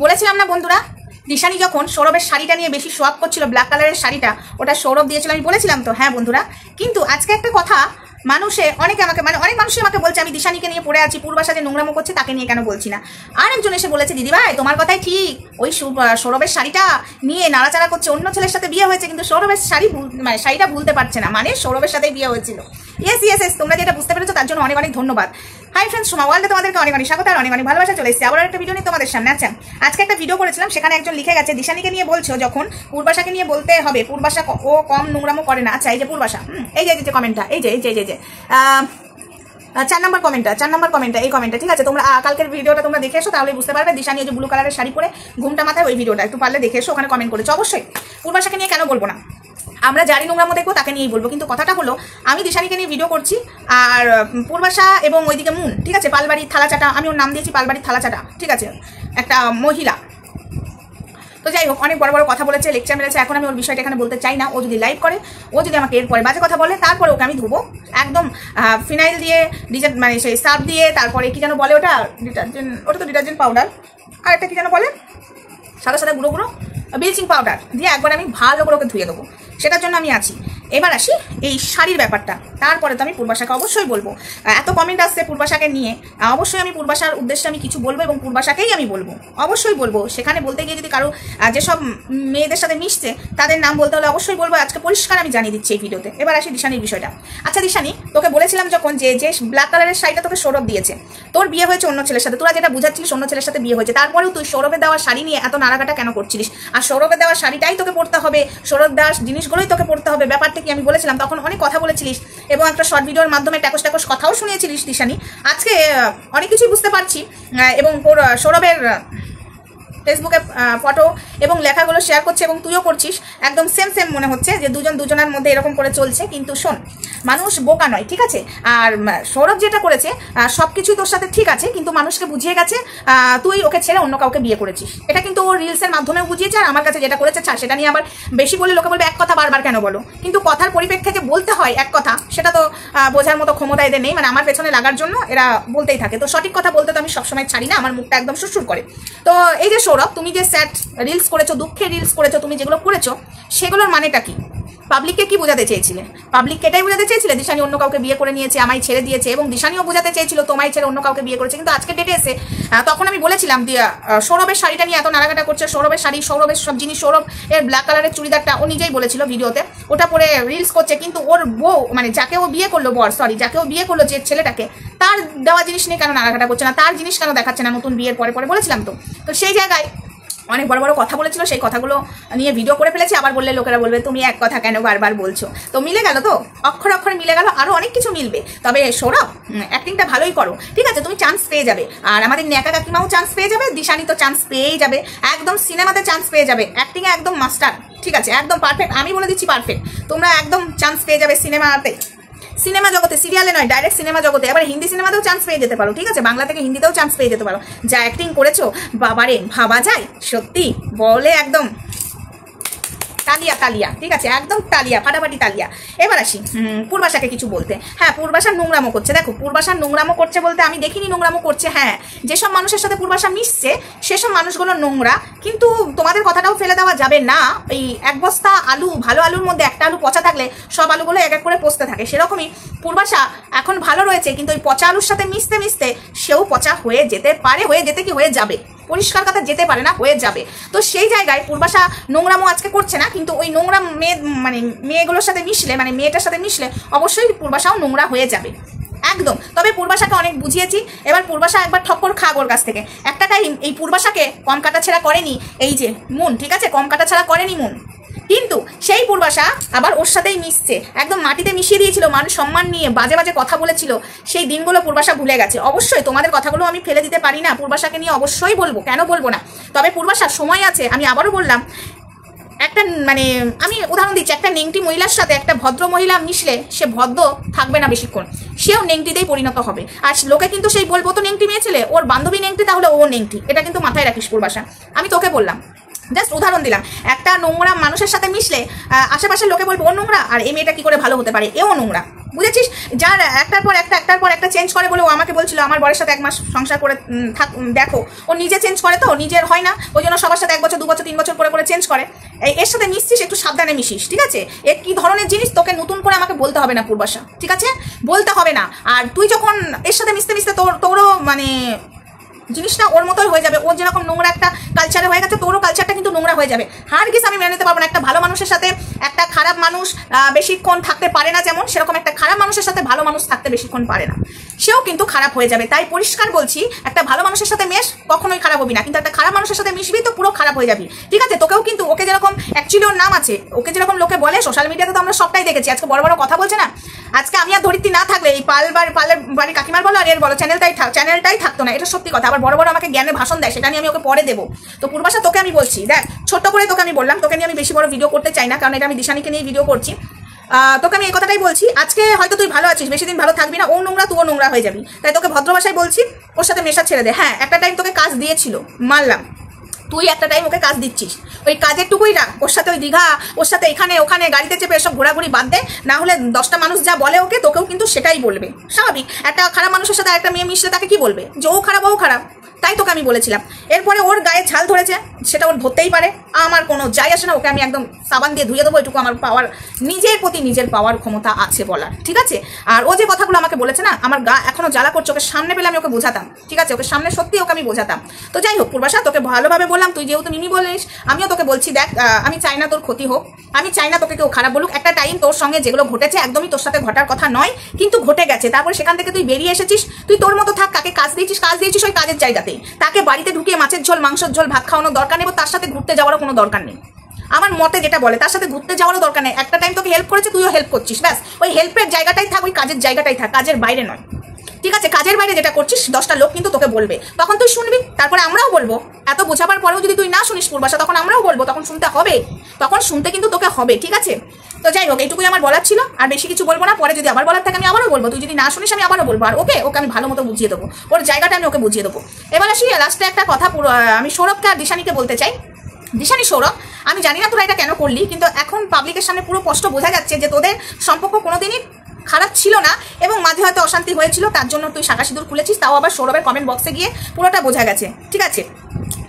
বলেছিলাম না বন্ধুরা, দিশানি যখন সৌরভের শাড়িটা নিয়ে বেশি শোয়াপ করছিল, ব্ল্যাক কালারের শাড়িটা, ওটা সৌরভ দিয়েছিল, আমি বলেছিলাম তো। হ্যাঁ বন্ধুরা, কিন্তু আজকে একটা কথা মানুষে অনেকে আমাকে অনেক মানুষই আমাকে বলছে আমি দিশানিকে নিয়ে পড়ে আছি, পূর্বাশা যে নোংরামো করছে তাকে নিয়ে কেন বলছি না। আর একজন এসে বলেছে দিদি ভাই তোমার কথাই ঠিক, ওই সৌরভের শাড়িটা নিয়ে নাড়াচাড়া করছে, অন্য ছেলের সাথে বিয়ে হয়েছে কিন্তু সৌরভের শাড়িটা ভুলতে পারছে না, মানে সৌরভের সাথেই বিয়ে হয়েছিল। ইয়েস, তোমরা যেটা বুঝতে পেরেছো তার জন্য অনেক অনেক ধন্যবাদ। হাই ফ্রেন্ডস, সোমা ওয়ার্ল্ডে তোমাদেরকে অনেক অনেক স্বাগত আর অনেক অনেক ভালোবাসা। চলে এসেছি আবার একটা ভিডিও নিয়ে তোমাদের সামনে। আচ্ছা, আজকে একটা ভিডিও করেছিলাম, সেখানে একজন লিখে গেছে দিশানিকে নিয়ে বলছো যখন পূর্বাশাকে নিয়ে বলতে হবে, পূর্বাশা ও কম নোংরামো করে না। আচ্ছা, এই যে পূর্বাশা, এই যে কমেন্টটা, এই যে 4 নম্বর কমেন্টটা, এই কমেন্টটা, ঠিক আছে? তোমরা কালকের ভিডিওটা তোমরা দেখে এসো, তাহলে বুঝতে পারবে। দিশানি যে ব্লু কালারের শাড়ি পরে ঘুমটা মাথায়, ওই ভিডিওটা একটু পারলে দেখে এসো, ওখানে কমেন্ট করেছো। অবশ্যই পূর্বাশাকে নিয়ে কেন বলবো না, আমরা যারই নোংরামো দেখবো তাকে নিয়েই বলবো। কিন্তু কথাটা হলো আমি দিশানিকে নিয়ে ভিডিও করছি আর পূর্বাশা এবং ওইদিকে মুন, ঠিক আছে, পালবাড়ির থালাচাটা, আমি ওর নাম দিয়েছি পালবাড়ির থালাচাটা, ঠিক আছে, একটা মহিলা। তো যাই হোক, অনেক বড় বড় কথা বলেছে, লেকচার মেরেছে, এখন আমি ওর বিষয়টা এখানে বলতে চাই না। ও যদি লাইভ করে, ও যদি আমাকে এরপরে বাজে কথা বলে, তারপরে ওকে আমি ধুবো একদম ফিনাইল দিয়ে, মানে সেই সার্ফ দিয়ে, তারপরে কি যেন বলে ওটা, ওটা তো ডিটারজেন্ট পাউডার, আর একটা কি যেন বলে, সাদা সাদা গুঁড়ো গুঁড়ো ব্লিচিং পাউডার দিয়ে একবার আমি ভালো করে ওকে ধুয়ে দেবো। সেটার জন্য আমি আছি। এবার আসি এই শাড়ির ব্যাপারটা, তারপরে তো আমি পূর্বাশাকে অবশ্যই বলবো। এত কমেন্ট আসছে পূর্বাশাকে নিয়ে, অবশ্যই আমি পূর্বাশার উদ্দেশ্যে আমি কিছু বলবো এবং পূর্বাশাকেই আমি বলবো, অবশ্যই বলবো। সেখানে বলতে গিয়ে যদি কারো যেসব মেয়েদের সাথে মিশছে তাদের নাম বলতে হলে অবশ্যই বলবো। আজকে পরিষ্কার আমি জানিয়ে দিচ্ছি এই ভিডিওতে। এবার আসি দিশানির বিষয়টা। আচ্ছা দিশানি, তোকে বলেছিলাম যখন যে ব্ল্যাক কালারের শাড়িটা তোকে সৌরভ দিয়েছে, তোর বিয়ে হয়েছে অন্য ছেলের সাথে, তোরা যেটা বুঝাচ্ছিলিস অন্য ছেলের সাথে বিয়ে হয়েছে, তারপরেও তুই সৌরভের দেওয়া শাড়ি নিয়ে এত নাড়াকাটা কেন করছিলিস? আর সৌরভের দেওয়া শাড়িটাই তোকে পড়তে হবে, সৌরভ দেওয়া জিনিসগুলোই তোকে পড়তে হবে, ব্যাপারটা কি আমি বলেছিলাম। তখন অনেক কথা বলেছিলিস এবং একটা শর্ট ভিডিওর মাধ্যমে ট্যাকস কথাও শুনিয়েছিলিস দিশানি। আজকে অনেক কিছুই বুঝতে পারছি এবং সৌরভের ফেসবুকে ফটো এবং লেখাগুলো শেয়ার করছে এবং তুইও করছিস, একদম সেম মনে হচ্ছে যে দুজনের মধ্যে এরকম করে চলছে। কিন্তু শোন, মানুষ বোকা নয়, ঠিক আছে? আর সৌরভ যেটা করেছে সব কিছুই তোর সাথে ঠিক আছে, কিন্তু মানুষকে বুঝিয়ে গেছে তুই ওকে ছেড়ে অন্য কাউকে বিয়ে করেছিস। এটা কিন্তু ওর রিলসের মাধ্যমেও বুঝিয়েছে, আর আমার কাছে যেটা করেছে ছাড়, সেটা নিয়ে আবার বেশি বলে লোকে বলবে এক কথা বারবার কেন বলো। কিন্তু কথার পরিপ্রেক্ষিতে বলতে হয় এক কথা, সেটা তো বোঝার মতো ক্ষমতা এদের নেই। মানে আমার পেছনে লাগার জন্য এরা বলতেই থাকে। তো সঠিক কথা বলতে তো আমি সবসময় ছাড়ি না, আমার মুখটা একদম সুরসুর করে। তো এই যে সৌরভ, তুমি যে স্যাড রিলস করেছো, দুঃখের রিলস করেছো, তুমি যেগুলো করেছো সেগুলোর মানেটা কি? পাবলিককে কি বোঝাতে চেয়েছিলে? পাবলিককে এটাই বোঝাতে চেয়েছিলে দিশানি অন্য কাউকে বিয়ে করে নিয়েছে, আমায় ছেড়ে দিয়েছে, এবং দিশানিও বোঝাতে চেয়েছিল তোমায় ছেড়ে অন্য কাউকে বিয়ে করেছে। কিন্তু আজকে ডেটে এসে তখন আমি বলেছিলাম সৌরভের শাড়িটা নিয়ে এত নাড়াঘাটা করছে, সৌরভের শাড়ি, সৌরভের সব জিনিস, সৌরভ এর ব্ল্যাক কালারের চুড়িদারটা ও নিজেই বলেছিল ভিডিওতে, ওটা পরে রিলস করছে। কিন্তু ওর বউ, মানে যাকে ও বিয়ে করলো, যাকে ও বিয়ে করলো যে ছেলেটাকে, তার দেওয়া জিনিস নিয়ে কেন নাড়াঘাটা করছে না, তার জিনিস কেন দেখাচ্ছে না নতুন বিয়ের পরে বলেছিলাম তো। তো সেই জায়গায় অনেক বড় বড় কথা বলেছিল, সেই কথাগুলো নিয়ে ভিডিও করে ফেলেছি। আবার বললে লোকেরা বলবে তুমি এক কথা কেন বারবার বলছো। তো মিলে গেল, তো অক্ষরে মিলে গেল, আরো অনেক কিছু মিলবে। তবে সৌরভ, অ্যাক্টিংটা ভালোই করো, ঠিক আছে, তুমি চান্স পেয়ে যাবে। আর আমাদের ন্যাকা কাকিমাও চান্স পেয়ে যাবে, দিশানি তো চান্স পেয়েই যাবে, একদম সিনেমাতে চান্স পেয়ে যাবে, অ্যাক্টিংয়ে একদম মাস্টার, ঠিক আছে, একদম পারফেক্ট, আমি বলে দিচ্ছি পারফেক্ট। তোমরা একদম চান্স পেয়ে যাবে সিনেমাতে, সিনেমা জগতে, সিরিয়ালে নয়, ডাইরেক্ট সিনেমা জগতে। আবার হিন্দি সিনেমাতেও চান্স পেয়ে যেতে পারো, ঠিক আছে, বাংলা থেকে হিন্দিতেও চান্স পেয়ে যেতে পারো। যা অ্যাক্টিং করেছো বাবারে, ভাবা যায় সত্যি, বলে একদম তালিয়া, ঠিক আছে, একদম তালিয়া, ফাটাফাটি তালিয়া। এবার আসি পূর্বাশাকে কিছু বলতে। হ্যাঁ, পূর্বাশা নোংরামো করছে। দেখো, পূর্বাশা নোংরামো করছে বলতে আমি দেখিনি নোংরামো করছে। হ্যাঁ, যেসব মানুষের সাথে পূর্বাশা মিশছে সেসব মানুষগুলো নোংরা, কিন্তু তোমাদের কথাটাও ফেলে দেওয়া যাবে না। এই এক বস্তা আলু, ভালো আলুর মধ্যে একটা আলু পচা থাকলে সব আলুগুলো এক এক করে পচতে থাকে, সেরকমই পূর্বাশা এখন ভালো রয়েছে, কিন্তু ওই পচা আলুর সাথে মিশতে সেও পচা হয়ে যেতে পারে, হয়ে যাবে, পরিষ্কার কথা যেতে পারে না, হয়ে যাবে। তো সেই জায়গায় পূর্বাশা নোংরামো আজকে করছে না, কিন্তু ওই নোংরা মেয়েগুলোর সাথে মিশলে, মানে মেয়েটার সাথে মিশলে অবশ্যই পূর্বাশাও নোংরা হয়ে যাবে একদম। তবে পূর্বাশাকে অনেক বুঝিয়েছি, এবার পূর্বাশা একবার ঠক্কর খাক ওর কাছ থেকে। একটা টাইম এই পূর্বাশাকে কম কাটা ছেঁড়া করেনি এই যে মুন, ঠিক আছে, কম কাটা ছাড়া করেনি মুন, কিন্তু সেই পূর্বাশা আবার ওর সাথেই মিশছে, একদম মাটিতে মিশিয়ে দিয়েছিল, মান সম্মান নিয়ে বাজে কথা বলেছিল, সেই দিনগুলো পূর্বাশা ভুলে গেছে। অবশ্যই তোমাদের কথাগুলো আমি ফেলে দিতে পারি না, পূর্বাশাকে নিয়ে অবশ্যই বলবো, কেন বলবো না। তবে পূর্বাশার সময় আছে, আমি আবারও বললাম, একটা মানে আমি উদাহরণ দিচ্ছি, একটা নেংটি মহিলার সাথে একটা ভদ্র মহিলা মিশলে সে ভদ্র থাকবে না বেশিক্ষণ, সেও নেংটিতেই পরিণত হবে। আর লোকে কিন্তু সেই বলবো তো নেংটি মেয়ে ছেলে, ওর বান্ধবী নেংটি, তাহলে ও নেংটি, এটা কিন্তু মাথায় রাখিস পূর্বাশা, আমি তোকে বললাম, জাস্ট উদাহরণ দিলাম। একটা নোংরা মানুষের সাথে মিশলে আশেপাশের লোকে বলবো ও নোংরা, আর এই মেয়েটা কি করে ভালো হতে পারে, এও নোংরা। বুঝেছিস? যার একটার পর একটা চেঞ্জ করে বলে ও আমাকে বলছিল আমার বরের সাথে 1 মাস সংসার করে দেখো, ও নিজে চেঞ্জ করে, তো নিজের হয় না, ওই জন্য সবার সাথে 1 বছর 2 বছর 3 বছর করে চেঞ্জ করে। এর সাথে মিশছিস, একটু সাবধানে মিশিস, ঠিক আছে? এ কি ধরনের জিনিস তোকে নতুন করে আমাকে বলতে হবে না পূর্বাশা, ঠিক আছে? বলতে হবে না। আর তুই যখন এর সাথে মিশতে মিশতে তোরও মানে জিনিসটা ওর মতোই হয়ে যাবে। ওর যেরকম নোংরা একটা কালচারে হয়ে গেছে, তোরও কালচারটা কিন্তু নোংরা হয়ে যাবে। হারগিজ আমি মেনে নিতে পারবো না একটা ভালো মানুষের সাথে একটা খারাপ মানুষ বেশিক্ষণ থাকতে পারে না, যেমন সেরকম একটা খারাপ মানুষের সাথে ভালো মানুষ থাকতে বেশিক্ষণ পারে না, সেও কিন্তু খারাপ হয়ে যাবে। তাই পরিষ্কার বলছি, একটা ভালো মানুষের সাথে মেশ, কখনোই খারাপ হবি না, কিন্তু একটা খারাপ মানুষের সাথে মিশবি তো পুরো খারাপ হয়ে যাবি, ঠিক আছে? তোকেও কিন্তু, ওকে যেরকম অ্যাকচুয়ালি ওর নাম আছে, ওকে যেরকম লোকে বলে সোশ্যাল মিডিয়াতে তো আমরা সবটাই দেখেছি, আজকে বড় বড় কথা বলছে না, আজকে আমি আর ধরিত্রী না থাকলে এই পালের বাড়ি কাকিমার বলো আর এর বলো চ্যানেলটাই থাকতো না, এটা সত্যি কথা। আবার বড় বড় আমাকে জ্ঞানের ভাষণ দেয়, সেটা নিয়ে আমি ওকে পরে দেবো। তো পূর্বাশা তোকে আমি বলছি, দেখ ছোট্ট করে তোকে আমি বললাম, তোকে নিয়ে আমি বেশি বড় ভিডিও করতে চাই না, কারণ এটা আমি দিশানিকে নিয়ে ভিডিও করছি। তোকে আমি এই কথাটাই বলছি, আজকে হয়তো তুই ভালো আছিস, বেশি দিন ভালো থাকবি না, ও নোংরা তুইও নোংরা হয়ে যাবি। তাই তোকে ভদ্র ভাষায় বলছি, ওর সাথে মেশা ছেড়ে দে। হ্যাঁ, একটা টাইম তোকে কাজ দিয়েছিল, মানলাম, তুই একটা টাইম ওকে কাজ দিচ্ছিস, ওই কাজের টুকুই রাখ। ওর সাথে ওই দীঘা, ওর সাথে এখানে ওখানে গাড়িতে চেপে এসব ঘোরাঘুরি বাদ দে, না হলে 10টা মানুষ যা বলে ওকে, তোকেও কিন্তু সেটাই বলবে। স্বাভাবিক, একটা খারাপ মানুষের সাথে একটা মেয়ে মিশলে তাকে কি বলবে? যে ও খারাপ, ও খারাপ। তাই তোকে আমি বলেছিলাম। এরপরে ওর গায়ে ঝাল ধরেছে, সেটা ওর ধরতেই পারে, আমার কোনো যায় আসে না, ওকে আমি একদম সাবান দিয়ে ধুয়ে দেবো, এটুকু আমার পাওয়ার, নিজের প্রতি নিজের পাওয়ার ক্ষমতা আছে বলার, ঠিক আছে? আর ও যে কথাগুলো আমাকে বলেছে না, আমার গা এখনো জ্বালা করছে, ওকে সামনে পেলে আমি ওকে বোঝাতাম, ঠিক আছে? ওকে সামনে সত্যি ওকে আমি বোঝাতাম। তো যাই হোক পূর্বাশা, তোকে ভালোভাবে বললাম, তুই যেহেতু মিমি বলিস, আমিও তোকে বলছি, দেখ আমি চাই না তোর ক্ষতি হোক, আমি চাই না তোকে কেউ খারাপ বলুক। একটা টাইম তোর সঙ্গে যেগুলো ঘটেছে একদমই তোর সাথে ঘটার কথা নয়, কিন্তু ঘটে গেছে। তারপরে সেখান থেকে তুই বেরিয়ে এসেছিস, তুই তোর মতো থাক, কাকে কাজ দিয়েছিস ওই কাজের জায়গাতেই, তাকে বাড়িতে ঢুকিয়ে মাছের ঝোল মাংসের ঝোল ভাত খাওয়ানোর দরকার নেই, তার সাথে ঘুরতে যাওয়ারও কোনো দরকার নেই। আমার মতে যেটা বলে, তার সাথে ঘুরতে যাওয়ারও দরকার নেই। একটা টাইম তোকে হেল্প করেছে, তুইও হেল্প করছিস, ব্যাস ওই হেল্পের জায়গাটাই থাক, ওই কাজের জায়গাটাই থাক, কাজের বাইরে নয়, ঠিক আছে? কাজের বাইরে যেটা করছিস 10টা লোক কিন্তু তোকে বলবে, তখন তুই শুনবি, তারপরে আমরাও বলবো। এত বোঝাবার পরেও যদি তুই না শুনিস পূর্বাশা, তখন আমরাও বলবো, তখন শুনতে হবে, তখন শুনতে কিন্তু তোকে হবে, ঠিক আছে? তো যাই হোক, এইটুকুই আমার বলার ছিল, আর বেশি কিছু বলবো না। পরে যদি আবার বলার থাকে আমি আবারও বলবো, তুই যদি না শুনিস আমি আবারও বলবো। আর ওকে আমি ভালো মতো বুঝিয়ে দেবো, ওর জায়গাটা আমি ওকে বুঝিয়ে দেবো। এবার আসি লাস্টে একটা কথা, আমি সৌরভকে আর দিশানিকে বলতে চাই। দিশানি, সৌরভ, আমি জানি না তোরা এটা কেন করলি, কিন্তু এখন পাবলিকের সামনে পুরো স্পষ্ট বোঝা যাচ্ছে যে তোদের সম্পর্ক কোনোদিনই খারাপ ছিল না, এবং মাঝে হয়তো অশান্তি হয়েছিল, তার জন্য তুই শাঁখা সিঁদুর খুলেছিস, তাও আবার সৌরভের কমেন্ট বক্সে গিয়ে পুরোটা বোঝা গেছে, ঠিক আছে?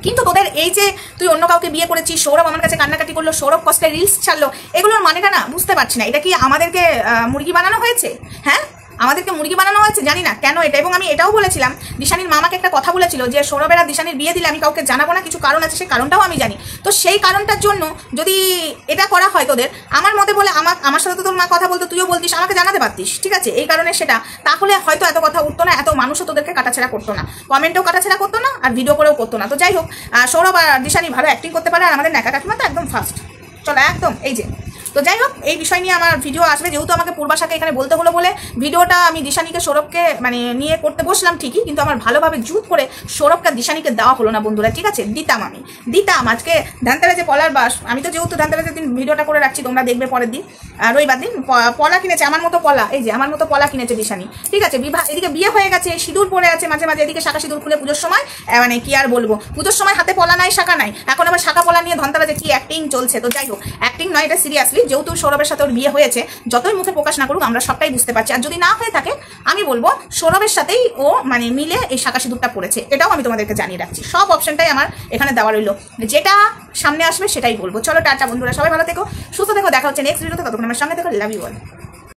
কিন্তু তোদের এই যে তুই অন্য কাউকে বিয়ে করেছিস, সৌরভ আমার কাছে কান্নাকাটি করলো, সৌরভ কষ্টে রিলস ছাড়লো, এগুলোর মানেটা না বুঝতে পারছি না। এটা কি আমাদেরকে মুরগি বানানো হয়েছে? হ্যাঁ, আমাদেরকে মুরগি বানানো হয়েছে, জানি না কেন এটা। এবং আমি এটাও বলেছিলাম, দিশানির মামাকে একটা কথা বলেছিল যে সৌরভের আর দিশানির বিয়ে দিলে আমি কাউকে জানাবো না, কিছু কারণ আছে, সেই কারণটাও আমি জানি। তো সেই কারণটার জন্য যদি এটা করা হয় তোদের, আমার মতে বলে আমার সাথে তো তোর মা কথা বলতো, তুইও বলতিস, আমাকে জানাতে পারতিস, ঠিক আছে? এই কারণে সেটা, তাহলে হয়তো এত কথা উঠতো না, এত মানুষও তোদেরকে কাটাছেড়া করতো না, কমেন্টেও কাটাছেড়া করতো না, আর ভিডিও করেও করতো না। তো যাই হোক, সৌরভ আর দিশানি ভালো অ্যাক্টিং করতে পারে, আর আমাদের ন্যাকা কাকিমা তো একদম ফার্স্ট, চলো একদম এই যে। তো যাই হোক, এই বিষয় নিয়ে আমার ভিডিও আসবে, যেহেতু আমাকে পূর্বাশাকে এখানে বলতে হলো বলে ভিডিওটা আমি দিশানিকে সৌরভকে মানে নিয়ে করতে বসলাম ঠিকই, কিন্তু আমার ভালোভাবে জুত করে সৌরভকে দিশানিকে দেওয়া হলো না বন্ধুরা, ঠিক আছে? দিতাম আজকে ধানতেরাজে পলার বাস, আমি তো যেহেতু ধানতেরাজের দিন ভিডিওটা করে রাখছি, তোমরা দেখবে পরের দিন, রবিবার দিন পলা কিনেছে, আমার মতো পলা, এই যে আমার মতো পলা কিনেছে দিশানি, ঠিক আছে? এদিকে বিয়ে হয়ে গেছে, সিঁদুর পরে আছে মাঝে মাঝে, এদিকে শাঁখা সিঁদুর খুলে পুজোর সময়, মানে কি আর বলবো, পুজোর সময় হাতে পলা নাই, শাঁখা নাই, এখন আবার শাঁখা পলা নিয়ে ধানতেরাজে কি অ্যাক্টিং চলছে। তো যাই হোক, অ্যাক্টিং নয়, এটা সিরিয়াসলি, যেহেতু সৌরভের সাথে ওর বিয়ে হয়েছে, যতই মুখে প্রকাশ না করুক আমরা সবটাই বুঝতে পারছি। আর যদি না হয়ে থাকে, আমি বলবো সৌরভের সাথেই ও মানে মিলে এই শাঁখা সিঁদুরটা পড়েছে, এটাও আমি তোমাদেরকে জানিয়ে রাখছি। সব অপশনটাই আমার এখানে দেওয়া রইলো, যেটা সামনে আসবে সেটাই বলবো। চলো টাটা বন্ধুরা, সবাই ভালো থেকো, সুস্থ থেকো, দেখা হচ্ছে নেক্সট ভিডিওতে, ততক্ষণ আমার সামনে থেকো, লাভ ইউ অল।